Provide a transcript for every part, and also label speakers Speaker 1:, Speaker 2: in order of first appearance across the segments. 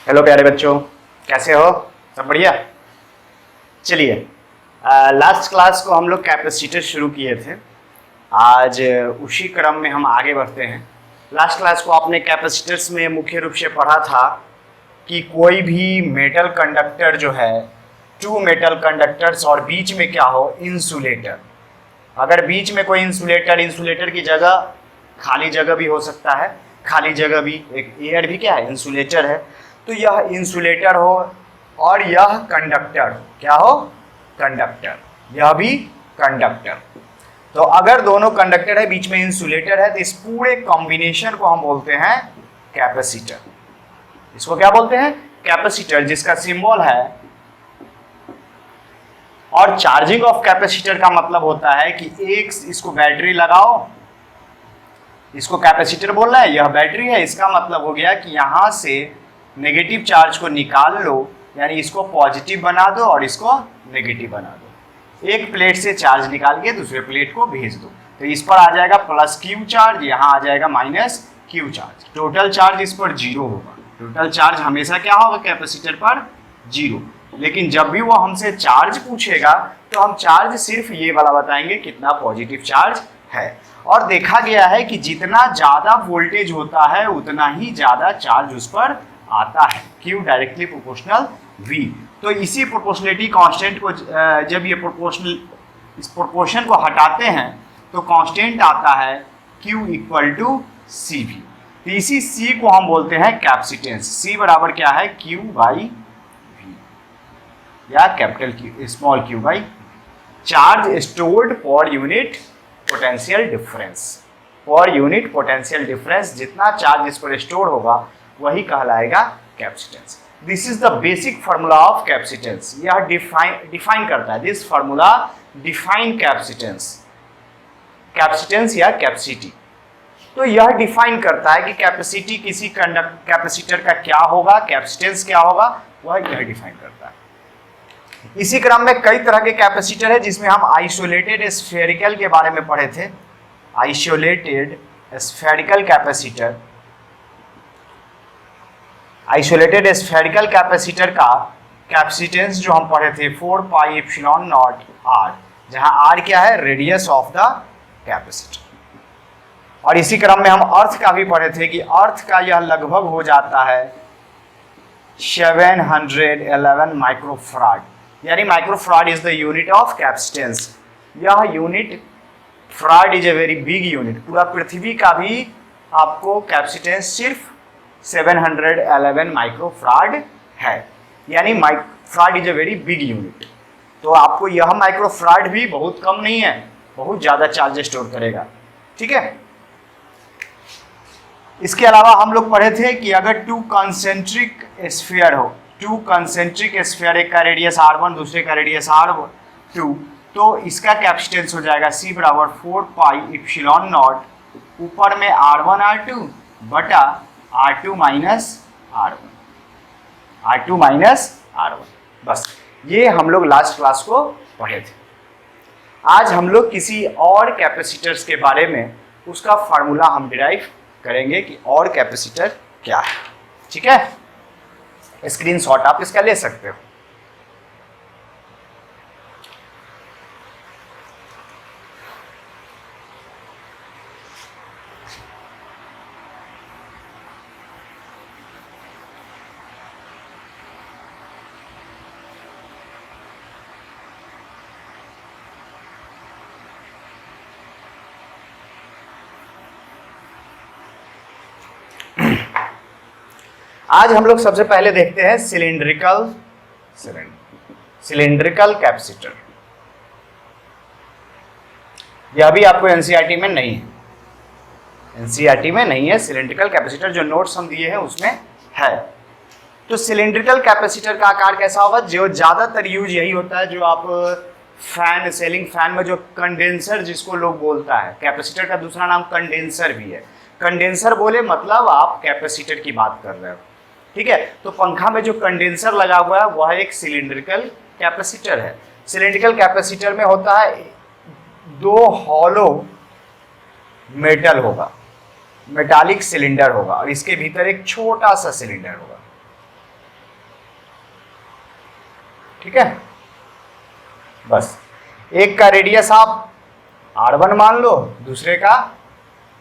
Speaker 1: Hello प्यारे बच्चों, कैसे हो? सब बढ़िया। चलिए, लास्ट क्लास को हम लोग कैपेसिटर शुरू किए थे। आज उसी क्रम में हम आगे बढ़ते हैं। लास्ट क्लास को आपने कैपेसिटर्स में मुख्य रूप से पढ़ा था कि कोई भी मेटल कंडक्टर जो है, टू मेटल कंडक्टर्स और बीच में क्या हो, इंसुलेटर। अगर बीच में कोई इंसुलेटर की जगह खाली जगह भी हो सकता है, खाली जगह भी एक एयर भी क्या है, इंसुलेटर है। तो यह इंसुलेटर हो और यह कंडक्टर क्या हो, कंडक्टर, यह भी कंडक्टर। तो अगर दोनों कंडक्टर है, बीच में इंसुलेटर है, तो इस पूरे कॉम्बिनेशन को हम बोलते हैं कैपेसिटर। इसको क्या बोलते हैं? कैपेसिटर, जिसका सिंबल है। और चार्जिंग ऑफ कैपेसिटर का मतलब होता है कि एक इसको बैटरी लगाओ, इसको कैपेसिटर बोलना है, यह बैटरी है। इसका मतलब हो गया कि यहां से नेगेटिव चार्ज को निकाल लो, यानी इसको पॉजिटिव बना दो और इसको नेगेटिव बना दो। एक प्लेट से चार्ज निकाल के दूसरे प्लेट को भेज दो, तो इस पर आ जाएगा प्लस क्यू चार्ज, यहाँ आ जाएगा minus Q charge. Total charge इस पर जीरो होगा। टोटल चार्ज हमेशा क्या होगा कैपेसिटर पर? जीरो। लेकिन जब भी वो हमसे चार्ज पूछेगा तो हम चार्ज सिर्फ ये वाला बताएंगे, कितना पॉजिटिव चार्ज है। और देखा गया है कि जितना ज्यादा वोल्टेज होता है उतना ही ज्यादा चार्ज उस पर आता है। Q directly proportional V। तो इसी प्रोपोर्शनलिटी कांस्टेंट को जब ये इस प्रोपोर्शन को हटाते हैं तो कांस्टेंट आता है Q इक्वल टू CV। तो इसी C को हम बोलते हैं कैपेसिटेंस। C बराबर क्या है? Q बाई V या capital Q small q by charge stored per unit potential difference. Per unit potential difference, जितना चार्ज इस पर स्टोर होगा वही कहलाएगा capacitance. This is the basic formula of capacitance. यह डिफाइन करता है, this formula define capacitance, capacitance या कैपेसिटी। तो यह डिफाइन करता है कि कैपेसिटी किसी कैपेसिटर का क्या होगा, कैपेसिटेंस क्या होगा, वह यह डिफाइन करता है। इसी क्रम में कई तरह के कैपेसिटर है, जिसमें हम आइसोलेटेड स्फेरिकल के बारे में पढ़े थे। Isolated spherical capacitor, isolated spherical capacitor का कैपेसिटेंस जो हम पढ़े थे 4 पाई एप्सिलॉन नॉट आर, जहां आर क्या है? Radius of the capacitor. और इसी क्रम में हम अर्थ का भी पढ़े थे कि अर्थ का यह लगभग हो जाता है 711 माइक्रोफराड, यानी microfarad is the unit of capacitance. यह unit farad is a very big unit. पूरा पृथ्वी का भी आपको कैपेसिटेंस सिर्फ 711 माइक्रोफराड है, यानी microfarad is a very big unit. तो आपको यह माइक्रोफराड भी बहुत कम नहीं है, बहुत ज्यादा चार्ज स्टोर करेगा। ठीक है। इसके अलावा हम लोग पढ़े थे कि अगर टू कंसेंट्रिक स्फीयर हो, टू कंसेंट्रिक स्फीयर, एक का रेडियस r1 दूसरे का रेडियस r2, तो इसका कैपेसिटेंस हो जाएगा C बराबर 4 पाई एप्सिलॉन नॉट, ऊपर में r1 r2 बटा r2 minus r1, r2 minus r1। बस ये हम लोग लास्ट क्लास को पढ़े थे। आज हम लोग किसी और कैपेसिटर्स के बारे में उसका फार्मूला हम डिराइव करेंगे कि और कैपेसिटर क्या है। ठीक है, स्क्रीनशॉट आप इसका ले सकते हो। आज हम लोग सबसे पहले देखते हैं सिलिंड्रिकल कैपेसिटर। यह भी आपको एनसीईआरटी में नहीं है, एनसीईआरटी में नहीं है सिलिंड्रिकल कैपेसिटर। जो नोट्स हम दिए हैं उसमें है। तो सिलिंड्रिकल कैपेसिटर का आकार कैसा होगा? जो ज्यादातर यूज यही होता है, जो आप फैन, सेलिंग फैन में जो कंडेंसर जिसको लोग बोलता है, कैपेसिटर का दूसरा नाम कंडेंसर भी है। कंडेंसर बोले मतलब आप कैपेसिटर की बात कर रहे हो। ठीक है। तो पंखा में जो कंडेंसर लगा हुआ है वह एक सिलिंड्रिकल कैपेसिटर है। सिलिंड्रिकल कैपेसिटर में होता है दो हॉलो मेटल होगा, मेटालिक सिलेंडर होगा और इसके भीतर एक छोटा सा सिलेंडर होगा। ठीक है, बस एक का रेडियस आप r1 मान लो, दूसरे का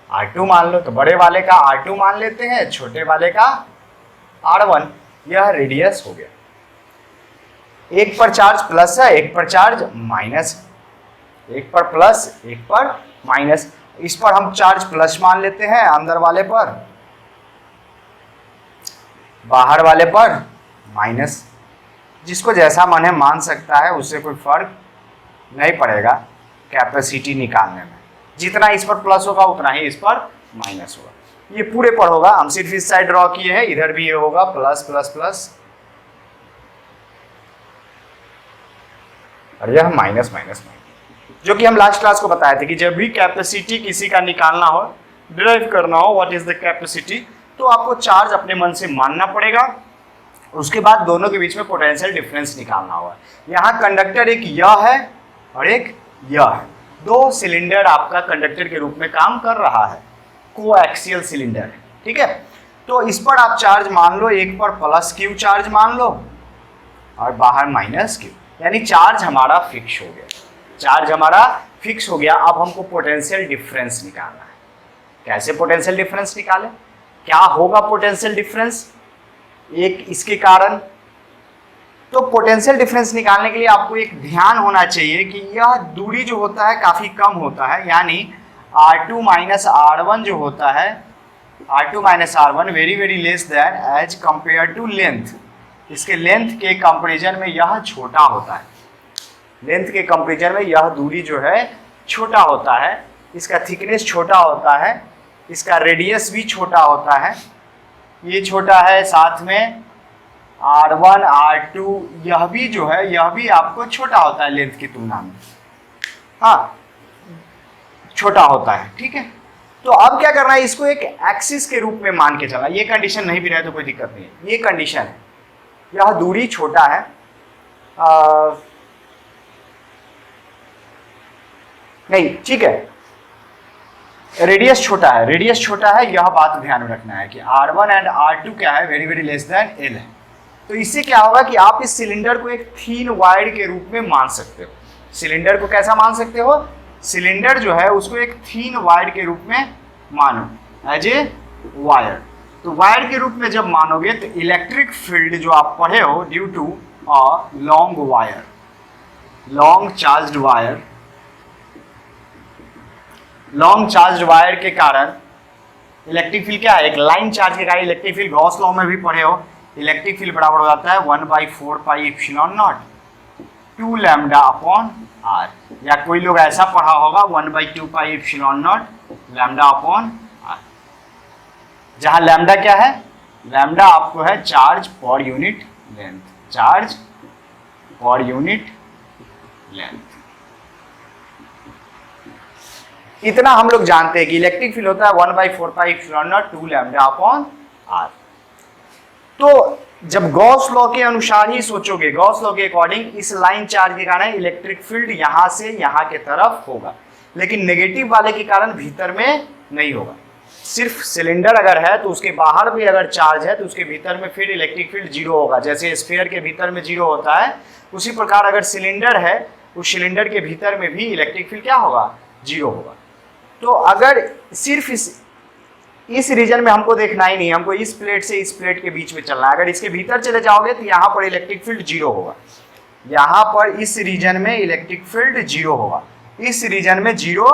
Speaker 1: r2 मान लो। तो बड़े वाले का r2 मान लेते हैं, छोटे वाले का r1। यह रेडियस हो गया। एक पर चार्ज प्लस है, एक पर चार्ज माइनस है, एक पर प्लस एक पर माइनस। इस पर हम चार्ज प्लस मान लेते हैं, अंदर वाले पर, बाहर वाले पर माइनस। जिसको जैसा मन है मान सकता है, उससे कोई फर्क नहीं पड़ेगा कैपेसिटी निकालने में। जितना इस पर प्लस होगा उतना ही इस पर माइनस होगा। ये पूरे पर होगा, हम सिर्फ इस साइड ड्रॉ किए हैं, इधर भी ये होगा प्लस प्लस प्लस, और यह माइनस माइनस माइनस। जो कि हम लास्ट क्लास को बताए थे कि जब भी कैपेसिटी किसी का निकालना हो, डिराइव करना हो व्हाट इज द कैपेसिटी, तो आपको चार्ज अपने मन से मानना पड़ेगा। उसके बाद दोनों के बीच में पोटेंशियल डिफरेंस निकालना होगा। यहाँ कंडक्टर एक यह है और एक यह है, दो सिलेंडर आपका कंडक्टर के रूप में काम कर रहा है, कोएक्सियल सिलेंडर है, ठीक है। तो इस पर आप चार्ज मान लो, एक पर प्लस क्यू चार्ज मान लो और बाहर माइनस क्यू, यानी चार्ज हमारा फिक्स हो गया। चार्ज हमारा फिक्स हो गया। अब हमको पोटेंशियल डिफरेंस निकालना है। कैसे पोटेंशियल डिफरेंस निकालें, क्या होगा पोटेंशियल डिफरेंस एक इसके कारण। तो पोटेंशियल डिफरेंस निकालने के लिए आपको एक ध्यान होना चाहिए कि यह दूरी जो होता है काफ़ी कम होता है, यानी R2 माइनस R1 जो होता है, R2 minus R1 very very less than as compare to length. इसके लेंथ के कंपेरिजन में यह छोटा होता है। लेंथ के कंपेरिजन में यह दूरी जो है छोटा होता है, इसका थिकनेस छोटा होता है, इसका रेडियस भी छोटा होता है, ये छोटा है, साथ में R1 R2 यह भी जो है यह भी आपको छोटा होता है लेंथ की तुलना में, हाँ छोटा होता है, ठीक है। तो अब क्या करना है, इसको एक एक्सिस के रूप में मान के चलना। ये कंडीशन नहीं भी रहे तो कोई दिक्कत नहीं है, ये कंडीशन है, यह दूरी छोटा है, नहीं ठीक है, रेडियस छोटा है, रेडियस छोटा है, यह बात ध्यान में रखना है कि R1 एंड R2 क्या है, very very less than L है। तो इससे क्या होगा कि आप इस सिलेंडर को एक थीन वायर के रूप में मान सकते हो। सिलेंडर को कैसा मान सकते हो, सिलेंडर जो है उसको एक थीन वायर के रूप में मानो, एज ए वायर। तो वायर के रूप में जब मानोगे तो इलेक्ट्रिक फील्ड जो आप पढ़े हो, due to a long wire, long charged wire, long charge wire के कारण इलेक्ट्रिक फील्ड क्या है, एक लाइन चार्ज के कारण इलेक्ट्रिक फील्ड, गॉस लॉ में भी पढ़े हो, इलेक्ट्रिक फील्ड बराबर हो जाता है 1/4 pi epsilon naught 2 lambda upon R, या कोई लोग ऐसा पढ़ा होगा 1/2 pi epsilon naught lambda upon R, जहां लैम्डा क्या है, लैम्डा आपको है charge per unit length, charge per unit length. इतना हम लोग जानते हैं कि इलेक्ट्रिक फील्ड होता है 1/4 pi epsilon naught 2 lambda upon R. तो जब गॉस लॉ के अनुसार ही सोचोगे, गॉस लॉ के अकॉर्डिंग इस लाइन चार्ज के कारण इलेक्ट्रिक फील्ड यहां से यहां के तरफ होगा, लेकिन नेगेटिव वाले के कारण भीतर में नहीं होगा। सिर्फ सिलेंडर अगर है तो उसके बाहर भी अगर चार्ज है तो उसके भीतर में फिर इलेक्ट्रिक फील्ड जीरो होगा। जैसे स्फीयर के भीतर में जीरो होता है, उसी प्रकार अगर सिलेंडर है उस सिलेंडर के भीतर में भी इलेक्ट्रिक फील्ड क्या होगा, जीरो होगा। तो अगर सिर्फ इस रीजन में हमको देखना ही नहीं, हमको इस प्लेट से इस प्लेट के बीच में चलना है। अगर इसके भीतर चले जाओगे तो यहाँ पर इलेक्ट्रिक फील्ड जीरो होगा, यहाँ पर इस रीजन में इलेक्ट्रिक फील्ड जीरो होगा, इस रीजन में जीरो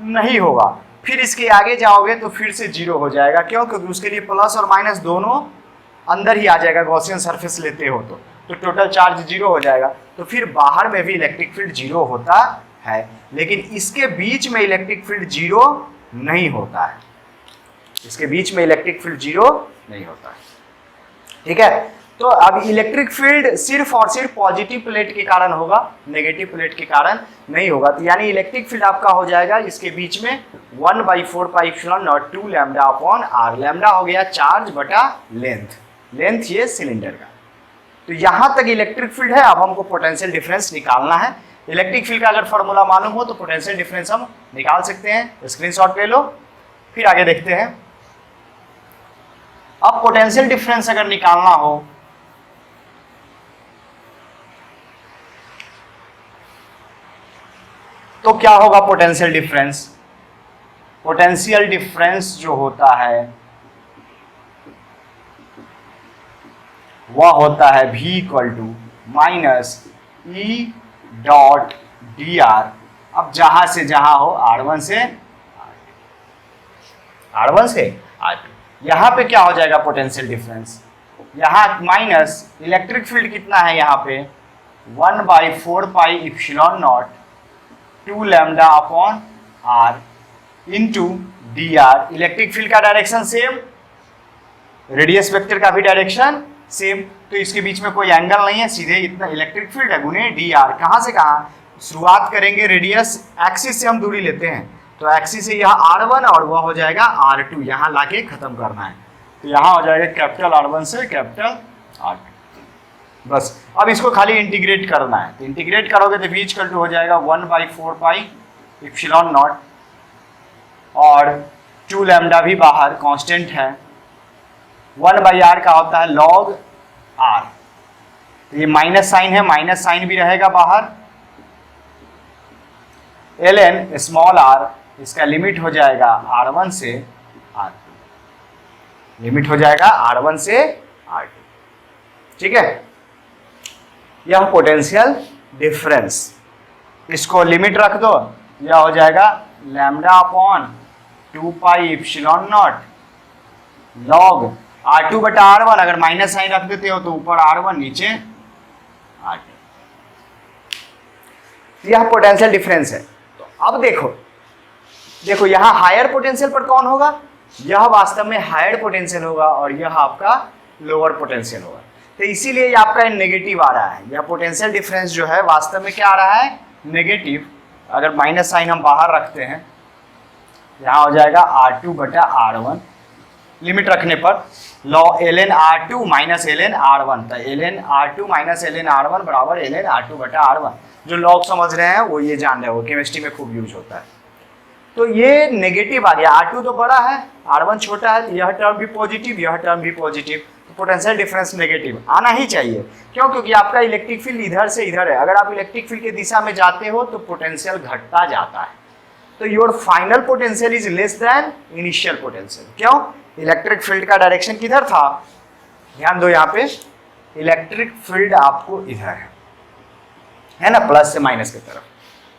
Speaker 1: नहीं होगा। फिर इसके आगे जाओगे तो फिर से जीरो हो जाएगा। क्यों? क्योंकि उसके लिए प्लस और माइनस दोनों अंदर ही आ जाएगा, गॉसियन सरफेस लेते हो तो टोटल चार्ज जीरो हो जाएगा। तो फिर बाहर में भी इलेक्ट्रिक फील्ड जीरो होता है, लेकिन इसके बीच में इलेक्ट्रिक फील्ड जीरो नहीं होता है, इसके बीच में इलेक्ट्रिक फील्ड जीरो नहीं होता है, ठीक है। तो अब इलेक्ट्रिक फील्ड सिर्फ और सिर्फ पॉजिटिव प्लेट के कारण होगा, नेगेटिव प्लेट के कारण नहीं होगा। तो यानी इलेक्ट्रिक फील्ड आपका हो जाएगा इसके बीच में 1/4 pi epsilon naught 2 lambda upon R. Lambda हो गया चार्ज बटा लेंथ, लेंथ ये सिलेंडर का। तो यहां तक इलेक्ट्रिक फील्ड है। अब हमको पोटेंशियल डिफरेंस निकालना है। इलेक्ट्रिक फील्ड का अगर फॉर्मूला मालूम हो तो पोटेंशियल डिफरेंस हम निकाल सकते हैं। स्क्रीनशॉट ले लो, फिर आगे देखते हैं। अब पोटेंशियल डिफरेंस अगर निकालना हो तो क्या होगा पोटेंशियल डिफरेंस? पोटेंशियल डिफरेंस जो होता है वह होता है V equal to minus E dot D R. अब जहां से जहां हो, R1 से R2, यहां पे क्या हो जाएगा पोटेंशियल डिफरेंस? यहाँ माइनस इलेक्ट्रिक फील्ड कितना है यहाँ पे 1/4 pi epsilon naught 2 lambda upon R into D R. Electric field का डायरेक्शन सेम, रेडियस वेक्टर का भी डायरेक्शन सेम, तो इसके बीच में कोई एंगल नहीं है, सीधे इतना इलेक्ट्रिक फील्ड है गुने डी आर। कहाँ से कहाँ शुरुआत करेंगे? रेडियस एक्सिस से हम दूरी लेते हैं, तो एक्सिस से यह R1 और वह हो जाएगा R2, यहाँ लाके खत्म करना है, तो यहाँ हो जाएगा कैपिटल R1 से कैपिटल R2। बस अब इसको खाली इंटीग्रेट करना है, तो इंटीग्रेट करोगे तो V इक्वल टू हो जाएगा 1/4 पाई इप्सिलॉन नॉट और 2 लैम्डा भी बाहर कांस्टेंट है, 1/r का होता है log r, तो ये माइनस साइन है, माइनस साइन भी रहेगा बाहर, ln स्मॉल r, इसका लिमिट हो जाएगा R1 से R2, लिमिट हो जाएगा R1 से R2। ठीक है, यह पोटेंशियल डिफरेंस, इसको लिमिट रख दो, यह हो जाएगा lambda upon 2 pi epsilon not log R2 बटा R1। अगर माइनस साइन रख देते हो तो ऊपर R1 नीचे R2, यह पोटेंशियल डिफरेंस है। तो अब देखो यहाँ हायर पोटेंशियल पर कौन होगा? यह वास्तव में हायर पोटेंशियल होगा और यह आपका लोअर पोटेंशियल होगा, तो इसीलिए आपका नेगेटिव आ रहा है। यह पोटेंशियल डिफरेंस जो है वास्तव में क्या आ रहा है? नेगेटिव। अगर माइनस साइन हम बाहर रखते हैं, यहाँ हो जाएगा R2 बटा R1, लिमिट रखने पर ln R2 minus ln R1, तो ln R2 minus ln R1 बराबर ln R2 बटा R1। जो लॉग समझ रहे हैं वो ये जान रहे हो, केमिस्ट्री में खूब यूज होता है। तो ये नेगेटिव आ गया, R2 तो बड़ा है, R1 छोटा है, तो यह टर्म भी पॉजिटिव, यह टर्म भी पॉजिटिव, तो पोटेंशियल डिफरेंस नेगेटिव आना ही चाहिए। क्यों? क्योंकि आपका इलेक्ट्रिक फील्ड इधर से इधर है, अगर आप इलेक्ट्रिक फील्ड की दिशा में जाते हो तो पोटेंशियल घटता जाता है, तो your final potential is less than initial potential. क्यों? इलेक्ट्रिक फील्ड का डायरेक्शन किधर था? ध्यान दो, यहाँ पे इलेक्ट्रिक फील्ड आपको इधर है ना, प्लस से माइनस की तरफ,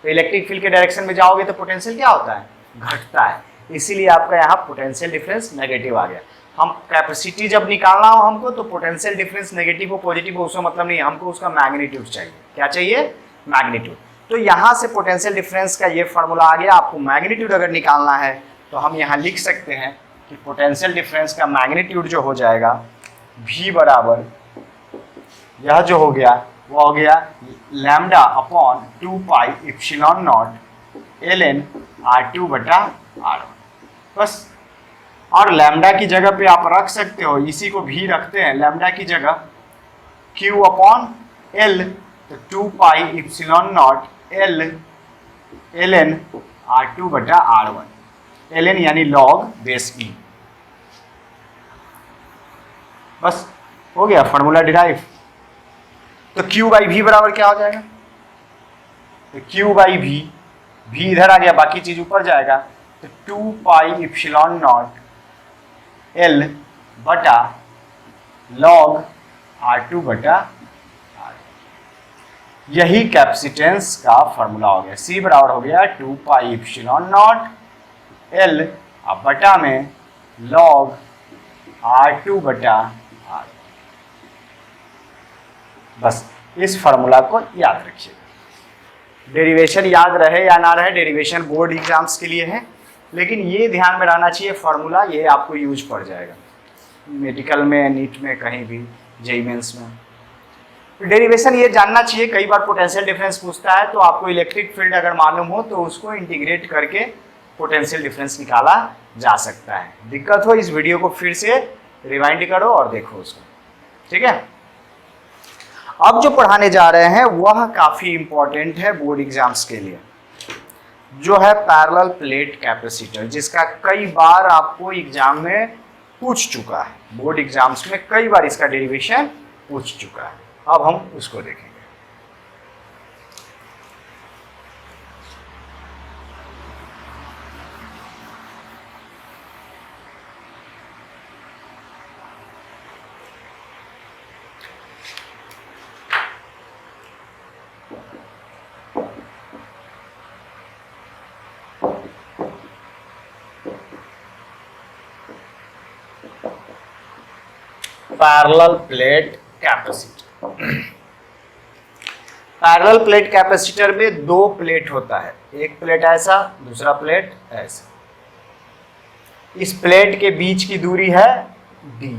Speaker 1: तो इलेक्ट्रिक फील्ड के डायरेक्शन में जाओगे तो पोटेंशियल क्या होता है? घटता है, इसीलिए आपका यहाँ पोटेंशियल डिफरेंस नेगेटिव आ गया। हम कैपेसिटी जब निकालना हो हमको, तो पोटेंशियल डिफरेंस नेगेटिव हो पॉजिटिव हो उसका मतलब नहीं, हमको उसका मैग्नीट्यूड चाहिए। क्या चाहिए? मैग्नीट्यूड। तो यहाँ से पोटेंशियल डिफरेंस का ये फॉर्मूला आ गया। आपको मैग्नीट्यूड अगर निकालना है तो हम यहाँ लिख सकते हैं कि पोटेंशियल डिफरेंस का मैग्नीट्यूड जो हो जाएगा V बराबर, यह जो हो गया वो हो गया lambda upon 2 pi epsilon not ln R2 बटा R1। बस, और लैम्डा की जगह पे आप रख सकते हो, इसी को भी रखते हैं लैम्डा की जगह Q अपॉन L, तो 2 पाई इप्सिलॉन नॉट ln R2 बटा R1, ln यानी लॉग बेस E। बस हो गया फॉर्मूला डिराइव। तो Q बाई V बराबर क्या हो जाएगा? तो Q बाई V इधर आ गया, बाकी चीज ऊपर जाएगा, तो 2 पाई इप्सिलॉन नॉट L बटा लॉग R2 बटा R। यही कैपेसिटेंस का फॉर्मूला हो गया। C बराबर हो गया 2 पाई इप्सिलॉन नॉट L अब बटा में लॉग R2 बटा R। बस इस फॉर्मूला को याद रखिए। डेरिवेशन याद रहे या ना रहे, डेरिवेशन बोर्ड एग्जाम्स के लिए है, लेकिन ये ध्यान में रहना चाहिए फॉर्मूला, ये आपको यूज पड़ जाएगा मेडिकल में, नीट में, कहीं भी, जेईई मेंस में। तो डेरिवेशन ये जानना चाहिए। कई बार पोटेंशियल डिफरेंस पूछता है, तो आपको इलेक्ट्रिक फील्ड अगर मालूम हो तो उसको इंटीग्रेट करके पोटेंशियल डिफरेंस निकाला जा सकता है। दिक्कत हो इस वीडियो को फिर से रिवाइंड करो और देखो उसको, ठीक है। अब जो पढ़ाने जा रहे हैं वह काफी इंपॉर्टेंट है बोर्ड एग्जाम्स के लिए, जो है पैरेलल प्लेट कैपेसिटर, जिसका कई बार आपको एग्जाम में पूछ चुका है। बोर्ड एग्जाम्स में कई बार इसका डेरिवेशन पूछ चुका है। अब हम उसको देखेंगे। Parallel plate capacitor. Parallel plate capacitor में दो प्लेट होता है, एक प्लेट ऐसा, दूसरा प्लेट ऐसा। इस प्लेट के बीच की दूरी है d।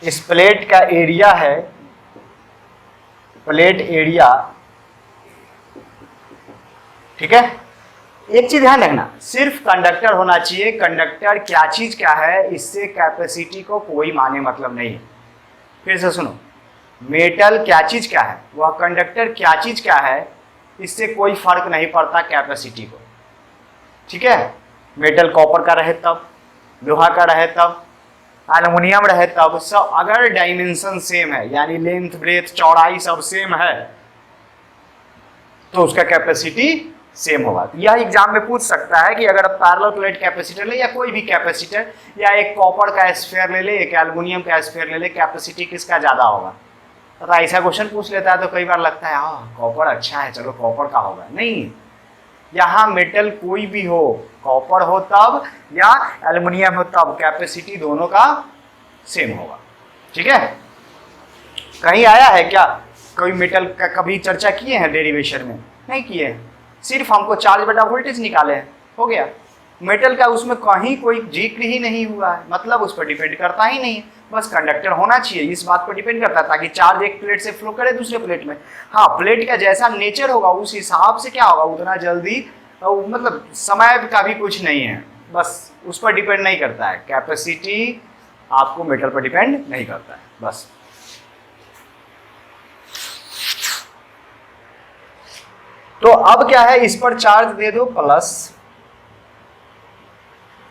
Speaker 1: इस प्लेट का एरिया है, प्लेट एरिया, ठीक है। एक चीज ध्यान रखना, सिर्फ कंडक्टर होना चाहिए। कंडक्टर क्या चीज क्या है, इससे कैपेसिटी को कोई माने मतलब नहीं है। फिर से सुनो, मेटल क्या चीज क्या है, वह कंडक्टर क्या चीज क्या है, इससे कोई फर्क नहीं पड़ता कैपेसिटी को, ठीक है। मेटल कॉपर का रहे तब, लोहा का रहे तब, एल्युमिनियम रहे तब, सब अगर डायमेंशन सेम है, यानी लेंथ ब्रेथ चौड़ाई सब सेम है, तो उसका कैपेसिटी सेम होगा। यह एग्जाम में पूछ सकता है कि अगर आप पैरेलल प्लेट कैपेसिटर ले या कोई भी कैपेसिटर, या एक कॉपर का स्फीयर ले ले, एक एल्युमिनियम का स्फीयर ले ले, कैपेसिटी किसका ज्यादा होगा। तो ऐसा क्वेश्चन पूछ लेता है तो कई बार लगता है हाँ कॉपर अच्छा है, चलो कॉपर का होगा। नहीं, यहाँ मेटल कोई भी हो, कॉपर हो तब या एल्युमिनियम हो तब, कैपेसिटी दोनों का सेम होगा, ठीक है। कहीं आया है क्या कोई मेटल का कभी चर्चा किए हैं डेरिवेशन में? नहीं किए, सिर्फ हमको चार्ज बटा वोल्टेज निकाले हैं, हो गया। मेटल का उसमें कहीं कोई जिक्र ही नहीं हुआ है, मतलब उस पर डिपेंड करता ही नहीं है, बस कंडक्टर होना चाहिए, इस बात पर डिपेंड करता है ताकि चार्ज एक प्लेट से फ्लो करे दूसरे प्लेट में। हाँ, प्लेट का जैसा नेचर होगा उस हिसाब से क्या होगा, उतना जल्दी, मतलब समय का भी कुछ नहीं है, बस उस पर डिपेंड नहीं करता है। कैपेसिटी आपको मेटल पर डिपेंड नहीं करता है, बस। तो अब क्या है, इस पर चार्ज दे दो प्लस,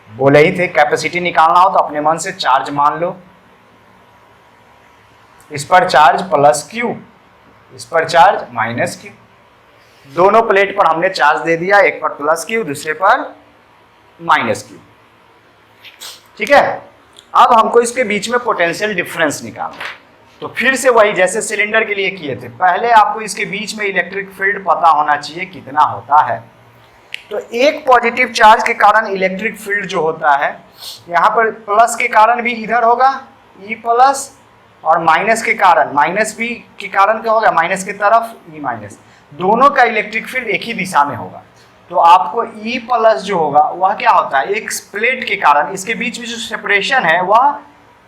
Speaker 1: बोले ही थे कैपेसिटी निकालना हो तो अपने मन से चार्ज मान लो। इस पर चार्ज प्लस क्यू, इस पर चार्ज माइनस क्यू। दोनों प्लेट पर हमने चार्ज दे दिया, एक पर प्लस क्यू, दूसरे पर माइनस क्यू, ठीक है। अब हमको इसके बीच में पोटेंशियल डिफरेंस निकालना, तो फिर से वही जैसे सिलेंडर के लिए किए थे, पहले आपको इसके बीच में इलेक्ट्रिक फील्ड पता होना चाहिए कितना होता है। तो एक पॉजिटिव चार्ज के कारण इलेक्ट्रिक फील्ड जो होता है, यहाँ पर प्लस के कारण भी इधर होगा E प्लस, और माइनस के कारण, माइनस भी के कारण क्या होगा, माइनस की तरफ E माइनस, दोनों का इलेक्ट्रिक फील्ड एक ही दिशा में होगा। तो आपको E प्लस जो होगा वह क्या होता है, एक प्लेट के कारण इसके बीच में जो सेपरेशन है वह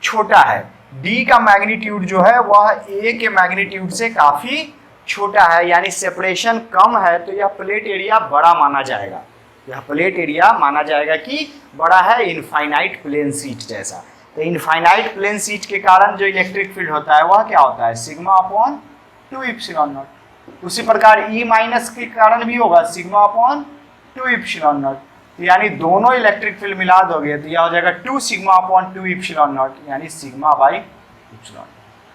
Speaker 1: छोटा है, D का मैग्नीट्यूड जो है वह A के मैग्नीट्यूड से काफी छोटा है, यानी सेपरेशन कम है, तो यह प्लेट एरिया बड़ा माना जाएगा, यह प्लेट एरिया माना जाएगा कि बड़ा है, इनफाइनाइट प्लेन शीट जैसा। तो इनफाइनाइट प्लेन शीट के कारण जो इलेक्ट्रिक फील्ड होता है वह क्या होता है, सिग्मा अपॉन 2 एप्सिलॉन नॉट। उसी प्रकार E माइनस के कारण भी होगा सिग्मा अपॉन 2 एप्सिलॉन नॉट। यानी दोनों इलेक्ट्रिक फील्ड मिला दोगे तो यह हो जाएगा 2 सिग्मा अपॉन 2 एप्सिलॉन नॉट, यानी सिग्मा बाई एप्सिलॉन।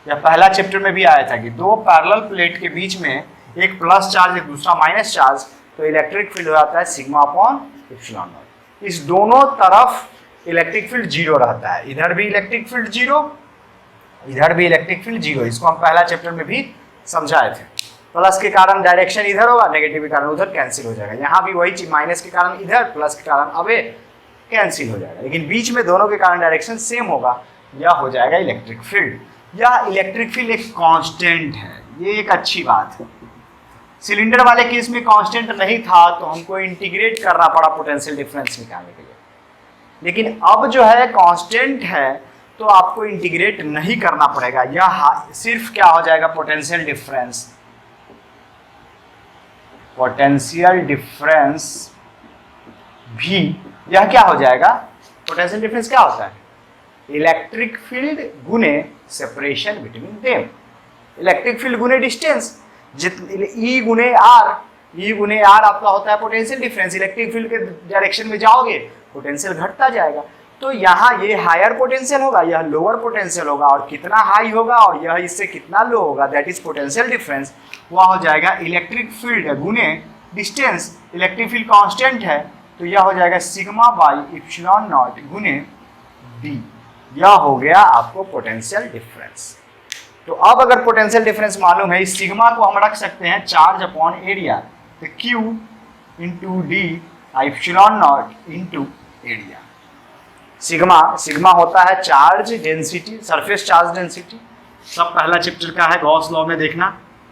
Speaker 1: यह पहला चैप्टर में भी आया था कि दो पैरेलल प्लेट के बीच में एक प्लस चार्ज एक दूसरा माइनस चार्ज, तो इलेक्ट्रिक फील्ड हो जाता है सिग्मा अपॉन एप्सिलॉन नॉट। इस दोनों तरफ इलेक्ट्रिक फील्ड जीरो रहता है, इधर भी इलेक्ट्रिक फील्ड जीरो, इधर भी इलेक्ट्रिक फील्ड जीरो। इसको हम पहला चैप्टर में भी समझाए थे। प्लस के कारण डायरेक्शन इधर होगा, नेगेटिव के कारण उधर कैंसिल हो जाएगा। यहाँ भी वही चीज, माइनस के कारण इधर, प्लस के कारण अबे कैंसिल हो जाएगा, लेकिन बीच में दोनों के कारण डायरेक्शन सेम होगा, यह हो जाएगा इलेक्ट्रिक फील्ड। यह इलेक्ट्रिक फील्ड एक कांस्टेंट है, ये एक अच्छी बात है। सिलेंडर वाले केस में कांस्टेंट नहीं था तो हमको इंटीग्रेट करना पड़ा पोटेंशियल डिफरेंस निकालने के लिए, लेकिन अब जो है कांस्टेंट है तो आपको इंटीग्रेट नहीं करना पड़ेगा, यह सिर्फ क्या हो जाएगा, पोटेंशियल डिफरेंस। पोटेंशियल डिफरेंस भी यह क्या हो जाएगा, पोटेंशियल डिफरेंस क्या होता है, इलेक्ट्रिक फील्ड गुने separation between them. Electric field गुने डिस्टेंस, ई गुने आर, ई गुने आर आपका होता है पोटेंशियल डिफरेंस। इलेक्ट्रिक फील्ड के डायरेक्शन में जाओगे पोटेंशियल घटता जाएगा, तो यहाँ ये हायर पोटेंशियल होगा, यह लोअर पोटेंशियल होगा, और कितना हाई होगा और यह इससे कितना लो होगा, दैट इज पोटेंशियल डिफरेंस। वह हो जाएगा इलेक्ट्रिक फील्ड गुने डिस्टेंस, इलेक्ट्रिक फील्ड कांस्टेंट है तो यह हो जाएगा सिग्मा बाई एप्सिलॉन नॉट गुने डी, यह हो गया आपको पोटेंशियल डिफरेंस। तो अब अगर पोटेंशियल डिफरेंस मालूम है, इस सिग्मा को हम रख सकते हैं चार्ज अपॉन एरिया, तो Q into D epsilon not into area. Sigma, sigma होता है charge density, surface charge density. सब पहला चैप्टर का है, गॉस लॉ में देखना।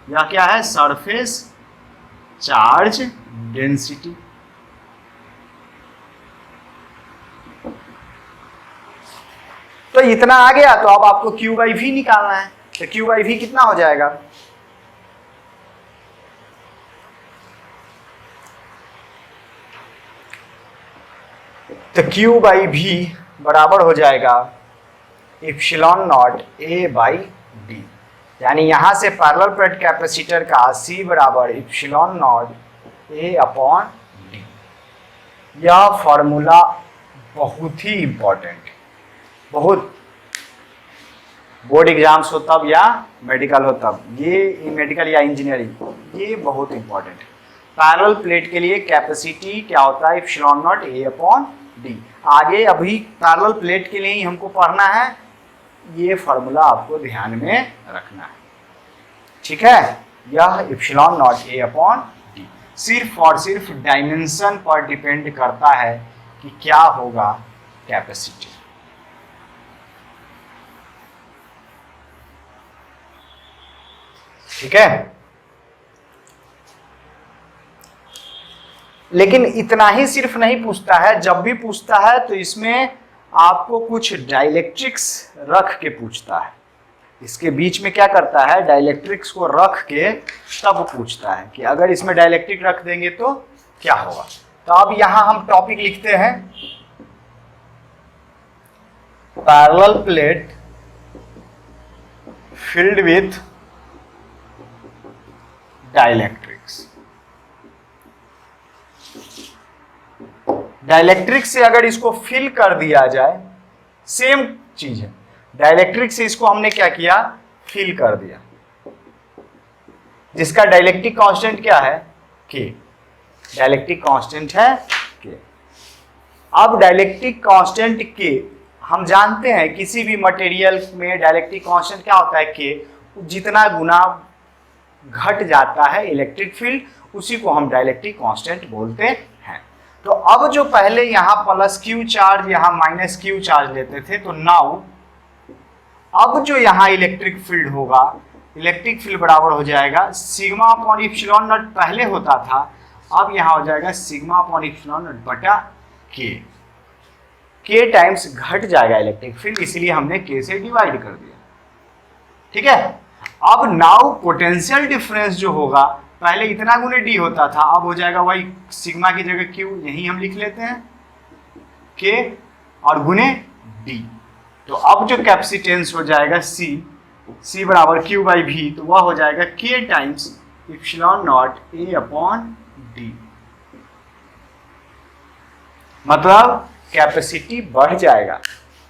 Speaker 1: यह क्या है? Surface charge density. तो इतना आ गया, तो अब आपको Q बाई V निकालना है। तो Q बाई V कितना हो जाएगा? तो Q बाई V बराबर हो जाएगा epsilon not A by D। यानी यहां से पैरेलल प्लेट कैपेसिटर का C बराबर epsilon not A upon D। यह फॉर्मूला बहुत ही इंपॉर्टेंट, बहुत बोर्ड एग्जाम्स हो तब या मेडिकल हो तब, ये मेडिकल या इंजीनियरिंग, ये बहुत इंपॉर्टेंट है। पैरेलल प्लेट के लिए कैपेसिटी क्या होता है? Epsilon not A upon D। आगे अभी पैरेलल प्लेट के लिए ही हमको पढ़ना है, ये फॉर्मूला आपको ध्यान में रखना है, ठीक है। यह epsilon not A upon D सिर्फ और सिर्फ डायमेंशन पर डिपेंड करता है कि क्या होगा कैपेसिटी। ठीक है, लेकिन इतना ही सिर्फ नहीं पूछता है। जब भी पूछता है तो इसमें आपको कुछ डाइलेक्ट्रिक्स रख के पूछता है। इसके बीच में क्या करता है? डाइलेक्ट्रिक्स को रख के तब पूछता है कि अगर इसमें डाइलेक्ट्रिक रख देंगे तो क्या होगा। तो अब यहां हम टॉपिक लिखते हैं, parallel plate filled with dielectrics. Dielectric से अगर इसको फिल कर दिया जाए, सेम चीज है, डाइलेक्ट्रिक से इसको हमने क्या किया? फिल कर दिया, जिसका डाइलेक्ट्रिक कांस्टेंट क्या है? के। डाइलेक्ट्रिक कांस्टेंट है के। अब डाइलेक्ट्रिक कांस्टेंट के हम जानते हैं, किसी भी मटेरियल में डाइलेक्ट्रिक कांस्टेंट क्या होता है? के। जितना गुना घट जाता है इलेक्ट्रिक फील्ड, उसी को हम डाइलेक्ट्रिक कांस्टेंट बोलते हैं। तो अब जो पहले यहाँ प्लस क्यू चार्ज, यहाँ माइनस क्यू चार्ज लेते थे, तो नाउ अब जो यहाँ इलेक्ट्रिक फील्ड होगा, इलेक्ट्रिक फील्ड बराबर हो जाएगा सिग्मा अपॉन इप्सिलॉन नॉट। पहले होता था, अब यहाँ हो जाएगा सिग्मा अपॉन इप्सिलॉन नॉट बटा के। के टाइम्स घट जाएगा इलेक्ट्रिक फील्ड, इसलिए हमने के से डिवाइड कर दिया, ठीक है। अब नाउ पोटेंशियल डिफरेंस जो होगा, पहले इतना गुने डी होता था, अब हो जाएगा वही सिग्मा की जगह क्यू, यही हम लिख लेते हैं के और गुने डी। तो अब जो कैपेसिटेंस हो जाएगा सी बराबर क्यू बाई भी, तो वह हो जाएगा के टाइम्स इप्सिलॉन नॉट ए अपॉन डी। मतलब कैपेसिटी बढ़ जाएगा।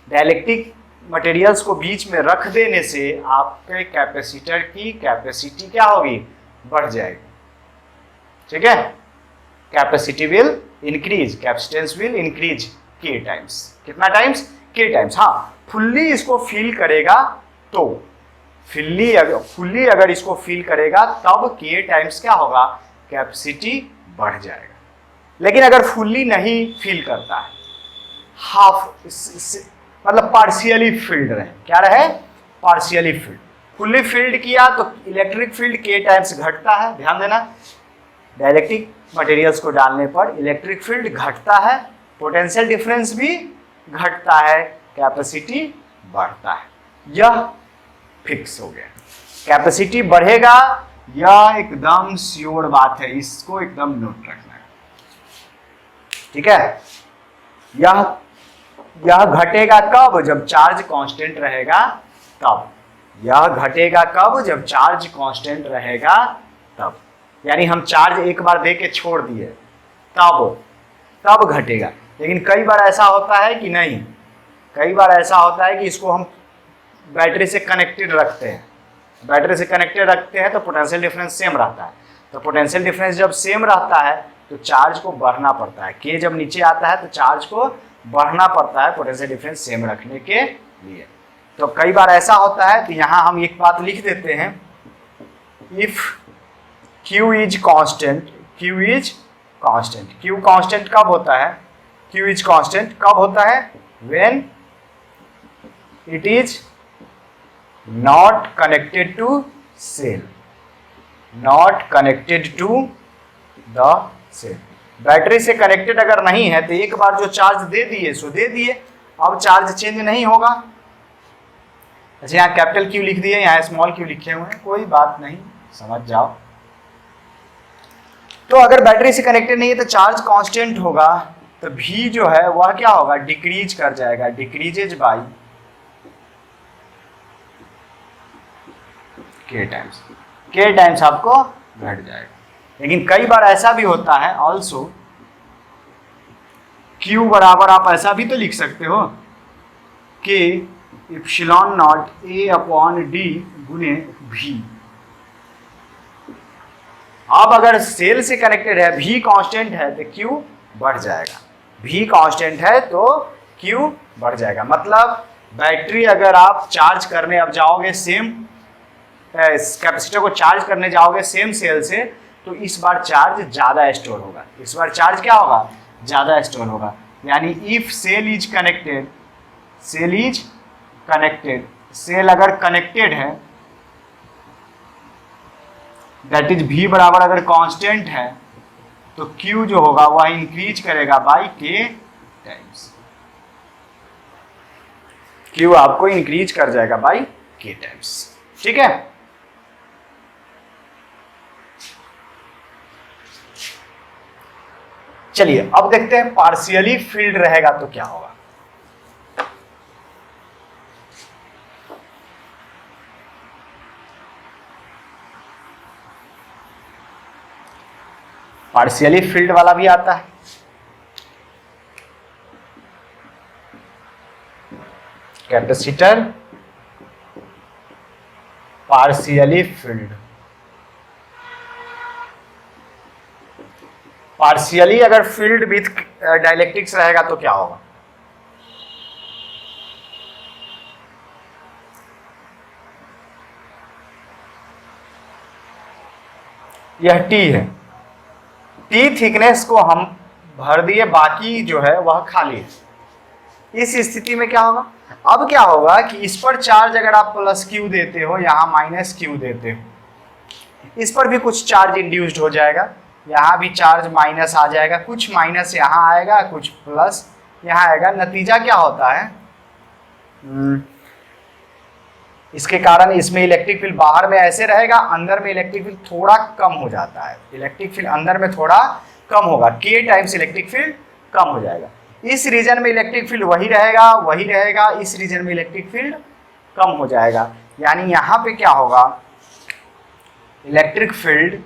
Speaker 1: डाइलेक्ट्रिक मटेरियल्स को बीच में रख देने से आपके कैपेसिटर की कैपेसिटी क्या होगी? बढ़ जाएगी, ठीक है। Capacity will increase, capacitance will increase के टाइम्स। कितना टाइम्स? के टाइम्स। हाँ, फुल्ली इसको फील करेगा तो, फुल्ली अगर इसको फील करेगा तब के टाइम्स क्या होगा? कैपेसिटी बढ़ जाएगा। लेकिन अगर फुल्ली नहीं फील करता है, हाफ मतलब पार्शियली फील्ड रहे, क्या रहे? Partially field. फुल्ली फील्ड किया तो इलेक्ट्रिक फील्ड के टाइम्स घटता है, ध्यान देना। डाइलेक्ट्रिक मटेरियल्स को डालने पर इलेक्ट्रिक फील्ड घटता है, पोटेंशियल डिफरेंस भी घटता है, कैपेसिटी बढ़ता है। यह फिक्स हो गया, कैपेसिटी बढ़ेगा, यह एकदम श्योर बात है, इसको एकदम नोट रखना है, ठीक है। यह घटेगा कब? जब चार्ज कांस्टेंट रहेगा तब। यह घटेगा कब? जब चार्ज कांस्टेंट रहेगा तब। यानी हम चार्ज एक बार दे के छोड़ दिए तब घटेगा। लेकिन कई बार ऐसा होता है कि नहीं, कई बार ऐसा होता है कि इसको हम बैटरी से कनेक्टेड रखते हैं, बैटरी से कनेक्टेड रखते हैं तो पोटेंशियल डिफरेंस सेम रहता है। तो पोटेंशियल डिफरेंस जब सेम रहता है तो चार्ज को बढ़ना पड़ता है, के जब नीचे आता है तो चार्ज को बढ़ना पड़ता है पोटेंशियल डिफरेंस सेम रखने के लिए। तो कई बार ऐसा होता है, तो यहाँ हम एक बात लिख देते हैं, if Q is constant, Q is constant. Q constant कब होता है? Q इज कांस्टेंट कब होता है? When it is not connected to cell, not connected to the cell. Battery से कनेक्टेड अगर नहीं है तो एक बार जो चार्ज दे दिए सो दे दिए, अब चार्ज चेंज नहीं होगा। अच्छा यहाँ कैपिटल क्यू लिख दिए, यहाँ स्मॉल क्यू लिखे हुए हैं, कोई बात नहीं, समझ जाओ। तो अगर बैटरी से कनेक्टेड नहीं है तो चार्ज कांस्टेंट होगा, तो भी जो है वह क्या होगा, डिक्रीज कर जाएगा, डिक्रीजेज बाई के टाइम्स, के टाइम्स आपको घट जाएगा। लेकिन कई बार ऐसा भी होता है ऑल्सो, Q बराबर आप ऐसा भी तो लिख सकते हो कि epsilon not A upon D गुने V। अब अगर सेल से कनेक्टेड है, V कांस्टेंट है तो Q बढ़ जाएगा, V कांस्टेंट है तो Q बढ़ जाएगा। मतलब बैटरी अगर आप चार्ज करने अब जाओगे सेम कैपेसिटर को चार्ज करने जाओगे सेम सेल से, तो इस बार चार्ज ज़्यादा स्टोर होगा, इस बार चार्ज क्या होगा, ज़्यादा स्टोर होगा। यानी if cell is connected, cell is connected, cell अगर कनेक्टेड है दैट इज V बराबर अगर कांस्टेंट है तो Q जो होगा वह इंक्रीज करेगा बाई K टाइम्स, Q आपको इंक्रीज कर जाएगा बाई K टाइम्स। ठीक है, चलिए अब देखते हैं पार्शियली फील्ड रहेगा तो क्या होगा। पार्शियली फील्ड वाला भी आता है, कैपेसिटर पार्शियली फील्ड। पार्शियली अगर फील्ड विथ डाइलेक्ट्रिक्स रहेगा तो क्या होगा, यह T है, T थिकनेस को हम भर दिए, बाकी जो है वह खाली है। इस स्थिति में क्या होगा, अब क्या होगा कि इस पर चार्ज अगर आप प्लस Q देते हो, यहाँ माइनस Q देते हो, इस पर भी कुछ चार्ज इंड्यूस्ड हो जाएगा, यहाँ भी चार्ज माइनस आ जाएगा, कुछ माइनस यहाँ आएगा, कुछ प्लस यहाँ आएगा। नतीजा क्या होता है, इसके कारण इसमें इलेक्ट्रिक फील्ड बाहर में ऐसे रहेगा, अंदर में इलेक्ट्रिक फील्ड थोड़ा कम हो जाता है, इलेक्ट्रिक फील्ड अंदर में थोड़ा कम होगा, K टाइम्स इलेक्ट्रिक फील्ड कम हो जाएगा। इस रीजन में इलेक्ट्रिक फील्ड वही रहेगा, इस रीजन में इलेक्ट्रिक फील्ड कम हो जाएगा। यानी यहाँ पे क्या होगा, electric field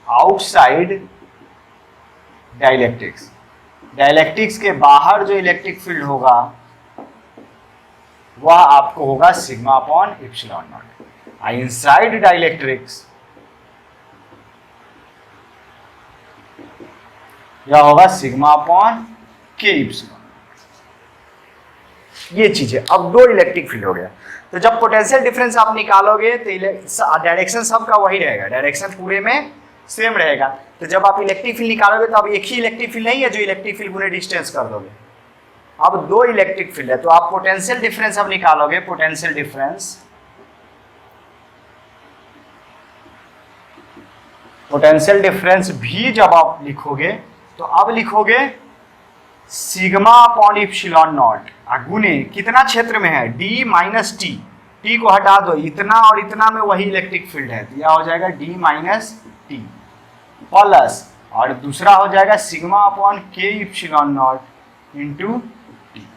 Speaker 1: outside dielectrics, dielectrics के बाहर जो इलेक्ट्रिक फील्ड होगा वह आपको होगा sigma upon epsilon not. Inside dielectrics यह होगा सिग्मा अपॉन के इप्सिलॉन। ये चीज है। अब दो इलेक्ट्रिक फील्ड हो गया, तो जब पोटेंशियल डिफरेंस आप निकालोगे तो डायरेक्शन सबका वही रहेगा, डायरेक्शन पूरे में सेम रहेगा। तो जब आप इलेक्ट्रिक फील्ड निकालोगे तो अब एक ही इलेक्ट्रिक फील्ड नहीं है जो इलेक्ट्रिक फील्ड गुने डिस्टेंस कर दोगे, अब दो इलेक्ट्रिक फील्ड है, तो आप पोटेंशियल डिफरेंस अब निकालोगे। पोटेंशियल डिफरेंस भी जब आप लिखोगे तो अब लिखोगे सिग्मा अपॉन इप्सिलॉन नॉट गुने कितना क्षेत्र में है, डी माइनस टी, टी को हटा दो, इतना और इतना में वही इलेक्ट्रिक फील्ड है, तो यह हो जाएगा डी माइनस टी प्लस, और दूसरा हो जाएगा सिग्मा अपॉन के इप्सिलॉन नॉट इंटू टी।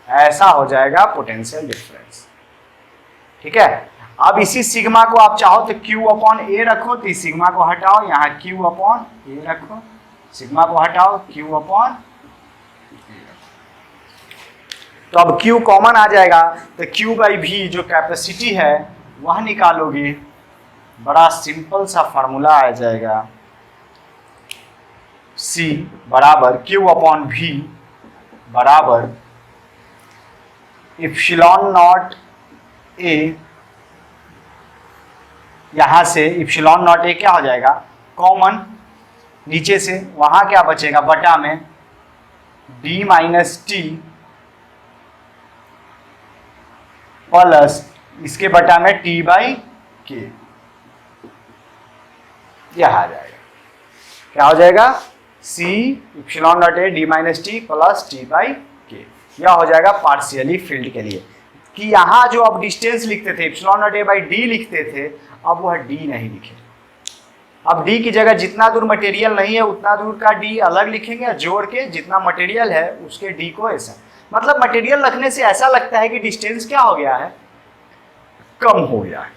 Speaker 1: ऐसा हो जाएगा पोटेंशियल डिफरेंस। ठीक है, अब इसी सिग्मा को आप चाहो तो क्यू अपॉन ए रखो, तो इस सिग्मा को हटाओ, यहाँ क्यू अपॉन ए रखो, सिग्मा को हटाओ, क्यू अपॉन ए रखो, तो अब क्यू कॉमन आ जाएगा, तो क्यू बाई भी जो कैपेसिटी है वह निकालोगे, बड़ा सिंपल सा फॉर्मूला आ जाएगा, C बराबर क्यू अपॉन भी बराबर इप्सिलॉन नॉट ए, यहां से इप्सिलॉन नॉट ए क्या हो जाएगा कॉमन, नीचे से वहां क्या बचेगा बटा में डी माइनस टी प्लस इसके बटा में टी बाई के, यह आ जाएगा। क्या हो जाएगा? C epsilon dot A D minus T plus T by K. यह हो जाएगा पार्शियली फील्ड के लिए। कि यहाँ जो अब डिस्टेंस लिखते थे epsilon dot A by D लिखते थे, अब वह डी नहीं लिखे। अब डी की जगह जितना दूर मटेरियल नहीं है उतना दूर का डी अलग लिखेंगे, जोड़ के जितना मटेरियल है उसके डी को ऐसा। मतलब मटेरियल रखने से ऐसा लगता है कि डिस्टेंस क्या हो गया है? कम हो गया है।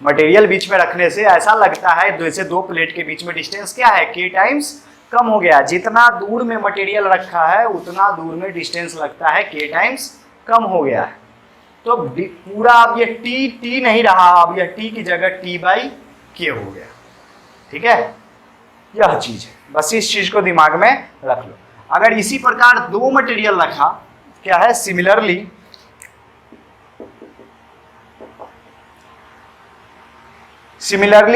Speaker 1: मटेरियल बीच में रखने से ऐसा लगता है जैसे दो प्लेट के बीच में डिस्टेंस क्या है? के टाइम्स कम हो गया। जितना दूर में मटेरियल रखा है उतना दूर में डिस्टेंस लगता है के टाइम्स कम हो गया है। तो पूरा अब ये टी नहीं रहा, अब यह टी की जगह टी बाई के हो गया। ठीक है, यह चीज है, बस इस चीज को दिमाग में रख लो। अगर इसी प्रकार दो मटेरियल रखा, क्या है? सिमिलरली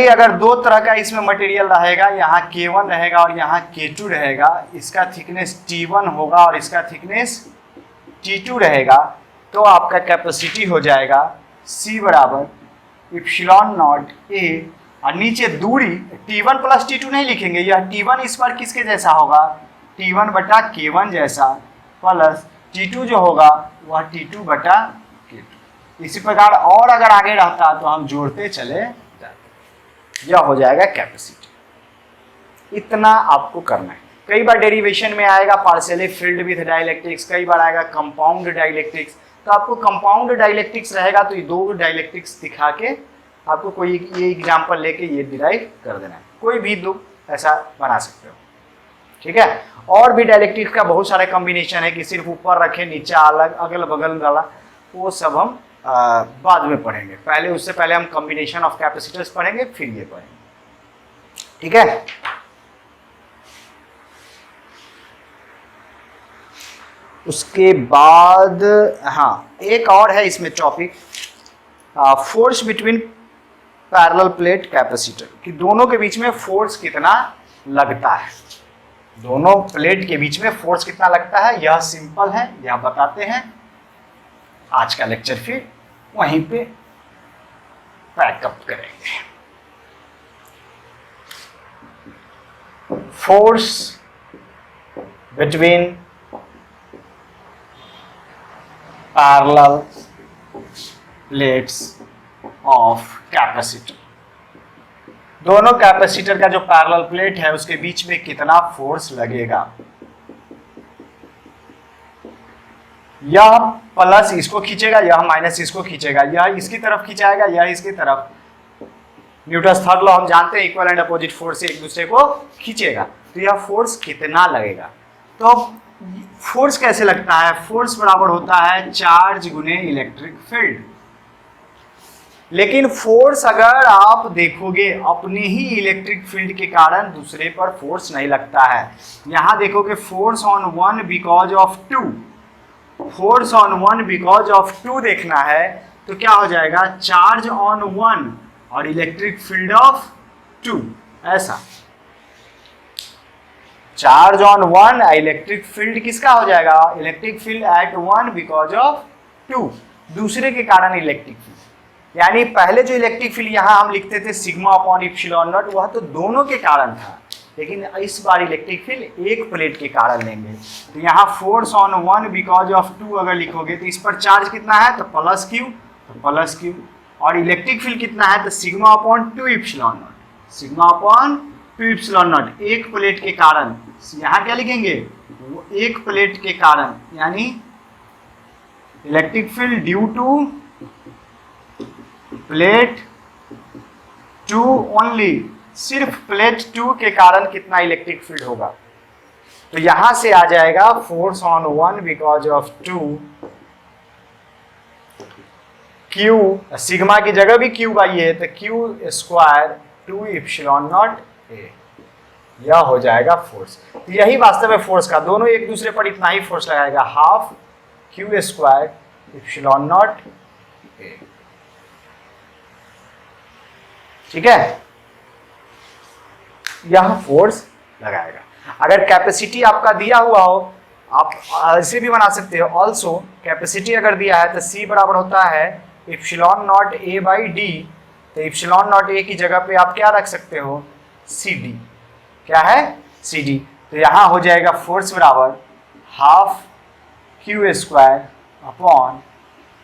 Speaker 1: अगर दो तरह का इसमें मटेरियल रहेगा, यहाँ K1 रहेगा और यहाँ K2 रहेगा, इसका थिकनेस T1 होगा और इसका थिकनेस T2 रहेगा, तो आपका कैपेसिटी हो जाएगा C बराबर इप्सिलॉन नॉट ए, और नीचे दूरी T1 प्लस T2 नहीं लिखेंगे, यह T1 इस बार किसके जैसा होगा? T1 बटा K1 जैसा, प्लस T2 जो होगा वह T2 बटा K2। इसी प्रकार और अगर आगे रहता तो हम जोड़ते चले जाते। यह हो जाएगा कैपेसिटी। इतना आपको करना है। कई बार डेरिवेशन में आएगा पार्शियली फिल्ड विथ डाइलेक्ट्रिक्स, कई बार आएगा कंपाउंड डाइलेक्ट्रिक्स। तो आपको कंपाउंड डाइलेक्ट्रिक्स रहेगा तो ये दो डाइलेक्ट्रिक्स दिखा के आपको कोई ये एग्जाम्पल लेके ये डिराइव कर देना है। कोई भी दो ऐसा बना सकते हो। ठीक है, और भी डाइलेक्ट्रिक्स का बहुत सारे कॉम्बिनेशन है कि सिर्फ ऊपर रखे नीचे अलग अगल बगल वाला, वो सब हम बाद में पढ़ेंगे। पहले उससे पहले हम कॉम्बिनेशन ऑफ कैपेसिटर्स पढ़ेंगे, फिर ये पढ़ेंगे। ठीक है, उसके बाद हाँ एक और है इसमें topic, force between parallel plate capacitor, कि दोनों के बीच में फोर्स कितना लगता है। दोनों प्लेट के बीच में फोर्स कितना लगता है, यह सिंपल है, यह बताते हैं। आज का लेक्चर फिर वहीं पे पैकअप करेंगे। Force between parallel plates of capacitor, दोनों कैपेसिटर का जो पैरेलल प्लेट है उसके बीच में कितना फोर्स लगेगा। यह प्लस इसको खींचेगा, यह माइनस इसको खींचेगा, यह इसकी तरफ खिंचाएगा, यह इसकी तरफ। न्यूटन्स थर्ड लॉ हम जानते हैं, इक्वल एंड अपोजिट फोर्स से एक दूसरे को खींचेगा। तो यह फोर्स कितना लगेगा। तो फोर्स कैसे लगता है? फोर्स बराबर होता है चार्ज गुने इलेक्ट्रिक फील्ड। लेकिन फोर्स अगर आप देखोगे अपने ही इलेक्ट्रिक फील्ड के कारण दूसरे पर फोर्स नहीं लगता है। यहां देखोगे force on one because of two, force on one because of two देखना है तो क्या हो जाएगा? चार्ज ऑन वन और इलेक्ट्रिक फील्ड ऑफ टू, ऐसा। Charge on one electric field किसका हो जाएगा? Electric field at one because of two, दूसरे के कारण इलेक्ट्रिक फील्ड। यानी पहले जो इलेक्ट्रिक फील्ड यहां हम लिखते थे सिग्मा अपॉन इप्सिलॉन नॉट, वह तो दोनों के कारण था, लेकिन इस बार इलेक्ट्रिक फील्ड एक प्लेट के कारण लेंगे। तो यहाँ force on one because of two अगर लिखोगे तो इस पर चार्ज कितना है? तो प्लस क्यू, तो प्लस क्यू। और इलेक्ट्रिक फील्ड कितना है? तो sigma upon two epsilon naught, sigma upon two epsilon naught, एक प्लेट के कारण। यहाँ क्या लिखेंगे? वो एक प्लेट के कारण, यानी electric field due to plate two only, सिर्फ प्लेट टू के कारण कितना इलेक्ट्रिक फील्ड होगा। तो यहां से आ जाएगा force on one because of two, Q, sigma की जगह भी क्यू बाई है तो Q square two epsilon naught A, यह हो जाएगा फोर्स। तो यही वास्तव में फोर्स का, दोनों एक दूसरे पर इतना ही फोर्स लगाएगा, half Q square epsilon naught ए। ठीक है, यह फोर्स लगाएगा। अगर कैपेसिटी आपका दिया हुआ हो आप ऐसे भी बना सकते हो। ऑल्सो कैपेसिटी अगर दिया है तो C बराबर होता है epsilon not A by D, तो इप्सिलॉन नॉट A की जगह पे आप क्या रख सकते हो, CD। क्या है, CD। तो यहाँ हो जाएगा फोर्स बराबर half Q square upon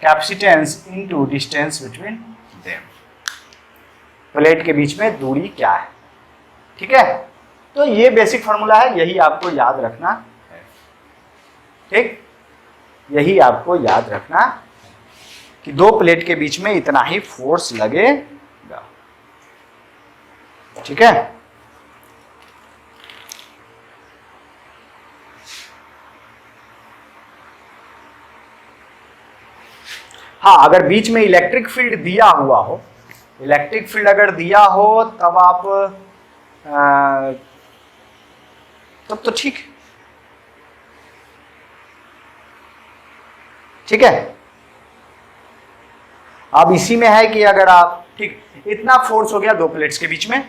Speaker 1: capacitance into distance between them. Plate के बीच में दूरी क्या है, ठीक है। तो ये बेसिक फार्मूला है, यही आपको याद रखना है, ठीक। यही आपको याद रखना कि दो प्लेट के बीच में इतना ही फोर्स लगेगा, ठीक है। हाँ, अगर बीच में इलेक्ट्रिक फील्ड दिया हुआ हो, इलेक्ट्रिक फील्ड अगर दिया हो तब आप तब तो ठीक है, ठीक है। अब इसी में है कि अगर आप, ठीक, इतना फोर्स हो गया दो प्लेट्स के बीच में।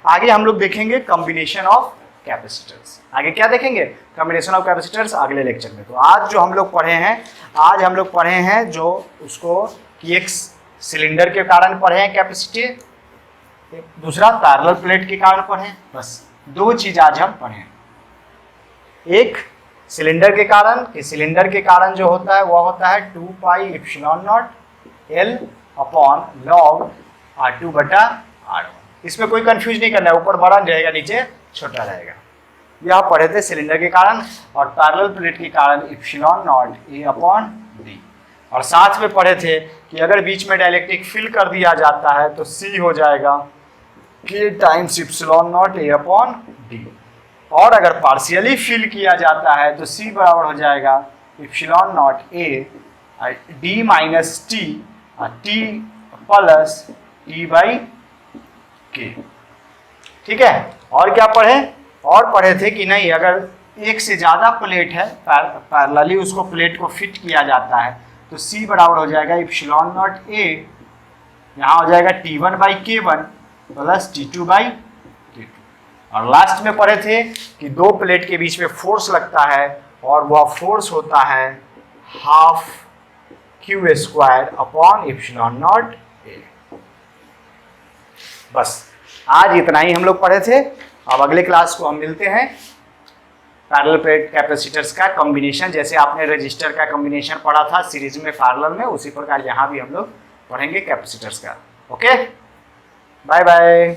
Speaker 1: आगे हम लोग देखेंगे कॉम्बिनेशन ऑफ कैपेसिटर्स। आगे क्या देखेंगे, कॉम्बिनेशन ऑफ कैपेसिटर्स अगले लेक्चर में। तो आज जो हम लोग पढ़े हैं, आज हम लोग पढ़े हैं जो उसको कि एक सिलेंडर के कारण पढ़े हैं कैपेसिटी, दूसरा पैरेलल प्लेट के कारण पढ़े। बस दो चीज आज हम पढ़े। एक सिलेंडर के कारण, कि सिलेंडर के कारण जो होता है वह होता है 2 पाई epsilon naught L upon log R2 बटा R1। इसमें कोई कंफ्यूज नहीं करना है, ऊपर बड़ा रहेगा नीचे छोटा रहेगा। यह पढ़े थे सिलेंडर के कारण, और पैरेलल प्लेट के कारण epsilon not a upon D. और साथ में पढ़े थे कि अगर बीच में डाइलेक्ट्रिक फिल कर दिया जाता है तो C हो जाएगा K times epsilon not a upon D, और अगर पार्शियली फिल किया जाता है तो C बराबर हो जाएगा epsilon not a D minus T, T plus E by के, ठीक है। और क्या पढ़े, और पढ़े थे कि नहीं, अगर एक से ज़्यादा प्लेट है, पैरेलली उसको प्लेट को फिट किया जाता है तो C बराबर हो जाएगा एप्सिलॉन नॉट ए, यहाँ हो जाएगा T1 by K1 plus T2 by K2। और लास्ट में पढ़े थे कि दो प्लेट के बीच में फोर्स लगता है और वह फोर्स होता है half Q square upon epsilon not a. बस आज इतना ही हम लोग पढ़े थे। अब अगले क्लास को हम मिलते हैं पैरेलल प्लेट कैपेसिटर्स का कॉम्बिनेशन, जैसे आपने रजिस्टर का कॉम्बिनेशन पढ़ा था सीरीज में पैरेलल में, उसी प्रकार यहाँ भी हम लोग पढ़ेंगे कैपेसिटर्स का। Okay, bye bye.